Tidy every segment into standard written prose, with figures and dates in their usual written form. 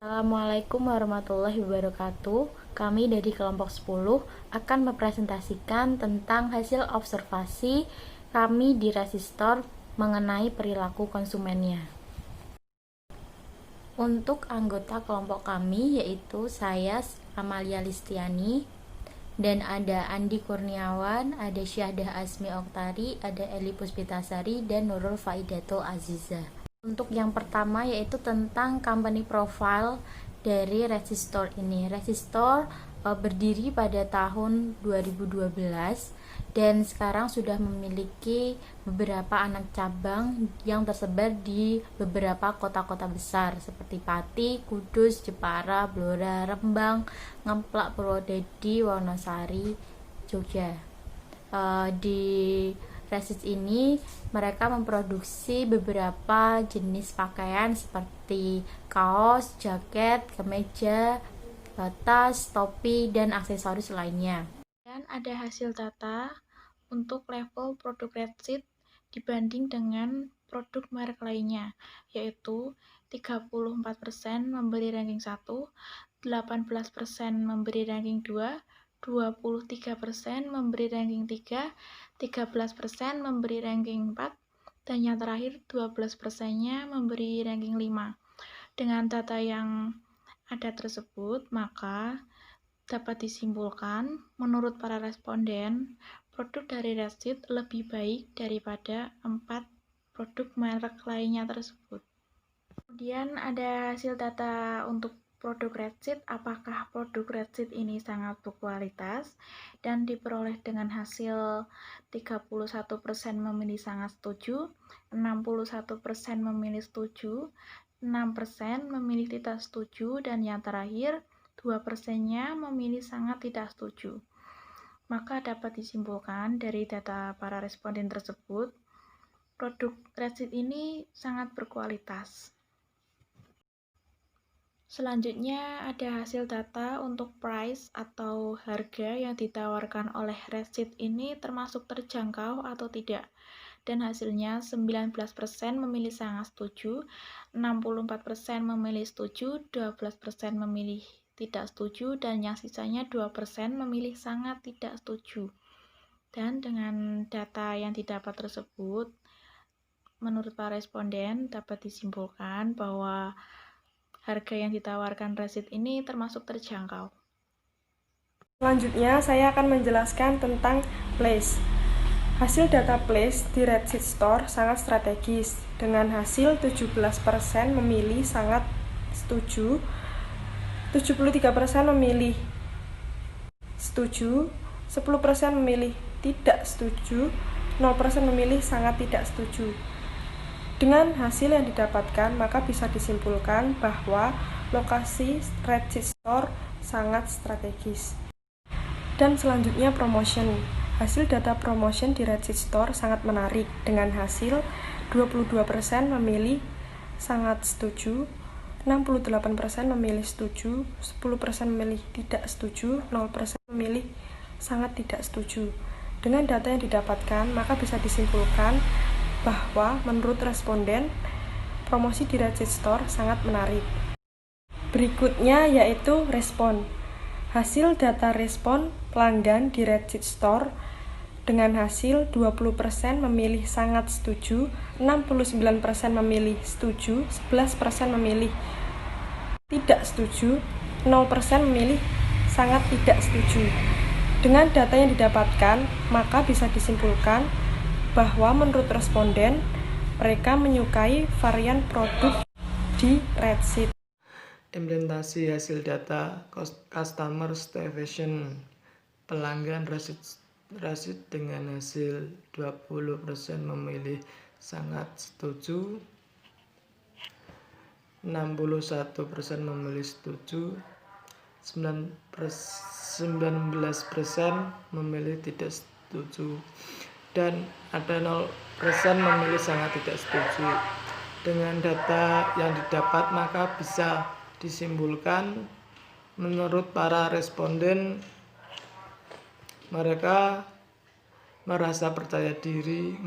Assalamualaikum warahmatullahi wabarakatuh. Kami dari kelompok 10 akan mempresentasikan tentang hasil observasi kami di Resistor mengenai perilaku konsumennya. Untuk anggota kelompok kami yaitu saya Amalia Listiani, dan ada Andi Kurniawan, ada Syahdah Asmi Oktari, ada Eli Puspitasari, dan Nurul Faidatul Aziza. Untuk yang pertama yaitu tentang company profile dari Resistor ini. Resistor berdiri pada tahun 2012 dan sekarang sudah memiliki beberapa anak cabang yang tersebar di beberapa kota-kota besar seperti Pati, Kudus, Jepara, Blora, Rembang, Ngemplak, Purwodadi, Wonosari, Jogja. Di Resis ini mereka memproduksi beberapa jenis pakaian seperti kaos, jaket, kemeja, tas, topi, dan aksesoris lainnya. Dan ada hasil data untuk level produk Redseed dibanding dengan produk merek lainnya, yaitu 34% memberi ranking 1, 18% memberi ranking 2, 23% memberi ranking 3, 13% memberi ranking 4, dan yang terakhir 12%-nya memberi ranking 5. Dengan data yang ada tersebut, maka dapat disimpulkan, menurut para responden, produk dari Redseed lebih baik daripada 4 produk merek lainnya tersebut. Kemudian ada hasil data untuk produk Redseed, apakah produk Redseed ini sangat berkualitas, dan diperoleh dengan hasil 31% memilih sangat setuju, 61% memilih setuju, 6% memilih tidak setuju, dan yang terakhir 2%-nya memilih sangat tidak setuju. Maka dapat disimpulkan dari data para responden tersebut, produk Redseed ini sangat berkualitas. Selanjutnya ada hasil data untuk price atau harga yang ditawarkan oleh Redseed ini termasuk terjangkau atau tidak. Dan hasilnya 19% memilih sangat setuju, 64% memilih setuju, 12% memilih tidak setuju, dan yang sisanya 2% memilih sangat tidak setuju. Dan dengan data yang didapat tersebut, menurut para responden dapat disimpulkan bahwa harga yang ditawarkan Redseed ini termasuk terjangkau. Selanjutnya, saya akan menjelaskan tentang place. Hasil data place di Redseed Store sangat strategis, dengan hasil 17% memilih sangat setuju, 73% memilih setuju, 10% memilih tidak setuju, 0% memilih sangat tidak setuju. Dengan hasil yang didapatkan, maka bisa disimpulkan bahwa lokasi Redseed Store sangat strategis. Dan selanjutnya promotion. Hasil data promotion di Redseed Store sangat menarik, dengan hasil 22% memilih sangat setuju, 68% memilih setuju, 10% memilih tidak setuju, 0% memilih sangat tidak setuju. Dengan data yang didapatkan, maka bisa disimpulkan bahwa menurut responden, promosi di Redseed Store sangat menarik. Berikutnya yaitu respon. Hasil data respon pelanggan di Redseed Store dengan hasil 20% memilih sangat setuju, 69% memilih setuju, 11% memilih tidak setuju, 0% memilih sangat tidak setuju. Dengan data yang didapatkan, maka bisa disimpulkan bahwa menurut responden, mereka menyukai varian produk di Redseed. Implementasi hasil data Customer Satisfaction pelanggan Redseed dengan hasil 20% memilih sangat setuju, 61% memilih setuju, 19% memilih tidak setuju, dan ada 0% memilih sangat tidak setuju. Dengan data yang didapat, maka bisa disimpulkan menurut para responden, mereka merasa percaya diri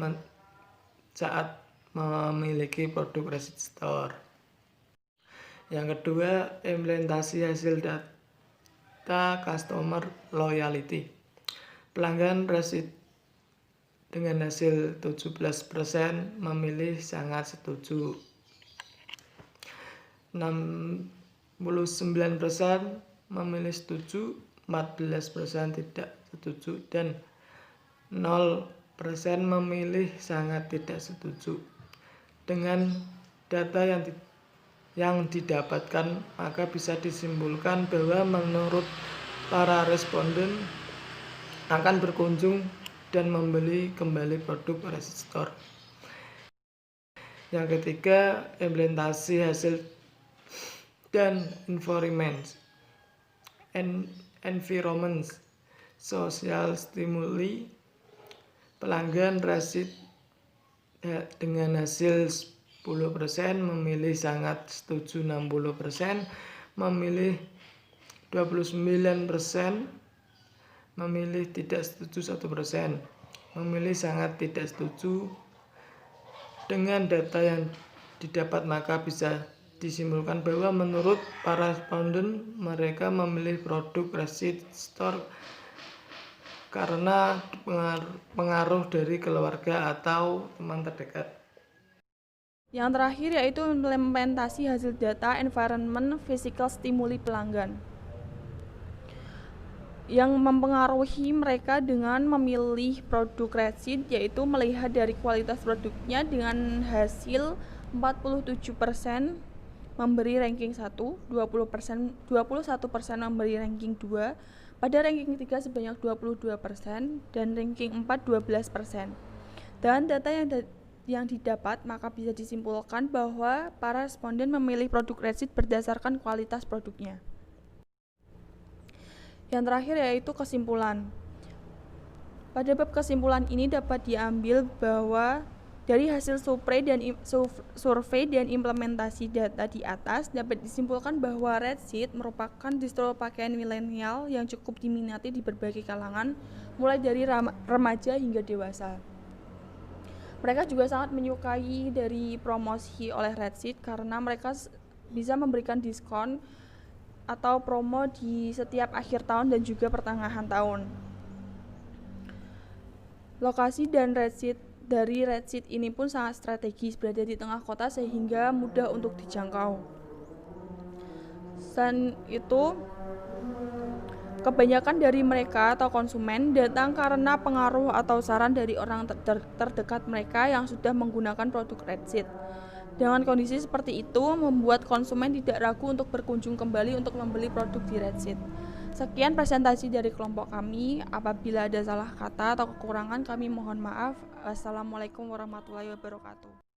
saat memiliki produk Redseed Store. Yang kedua, implementasi hasil data customer loyalty. Pelanggan Resit dengan hasil 17% memilih sangat setuju. 69% memilih setuju, 14% tidak setuju, dan 0% memilih sangat tidak setuju. Dengan data yang didapatkan, maka bisa disimpulkan bahwa menurut para responden akan berkunjung dan membeli kembali produk Resit Store. Yang ketiga, implementasi hasil dan environment social stimuli. Pelanggan Resit dengan hasil 10% memilih sangat setuju, 60% memilih, 29% memilih tidak setuju, 1% memilih sangat tidak setuju. Dengan data yang didapat, maka bisa disimpulkan bahwa menurut para responden mereka memilih produk Resit Store karena pengaruh dari keluarga atau teman terdekat. Yang terakhir yaitu implementasi hasil data environment physical stimuli pelanggan, yang mempengaruhi mereka dengan memilih produk Resit, yaitu melihat dari kualitas produknya dengan hasil 47% memberi ranking 1, 21% memberi ranking 2, pada ranking 3 sebanyak 22%, dan ranking 4 12%. Dan data yang didapat, maka bisa disimpulkan bahwa para responden memilih produk Resit berdasarkan kualitas produknya. Yang terakhir yaitu kesimpulan. Pada bab kesimpulan ini dapat diambil bahwa dari hasil survei dan implementasi data di atas dapat disimpulkan bahwa Resit merupakan distro pakaian milenial yang cukup diminati di berbagai kalangan, mulai dari remaja hingga dewasa. Mereka juga sangat menyukai dari promosi oleh Resit karena mereka bisa memberikan diskon atau promo di setiap akhir tahun dan juga pertengahan tahun. Lokasi dan dari Resit ini pun sangat strategis, berada di tengah kota sehingga mudah untuk dijangkau. Selain itu, kebanyakan dari mereka atau konsumen datang karena pengaruh atau saran dari orang terdekat mereka yang sudah menggunakan produk Resit. Dengan kondisi seperti itu, membuat konsumen tidak ragu untuk berkunjung kembali untuk membeli produk di Resit. Sekian presentasi dari kelompok kami. Apabila ada salah kata atau kekurangan, kami mohon maaf. Wassalamualaikum warahmatullahi wabarakatuh.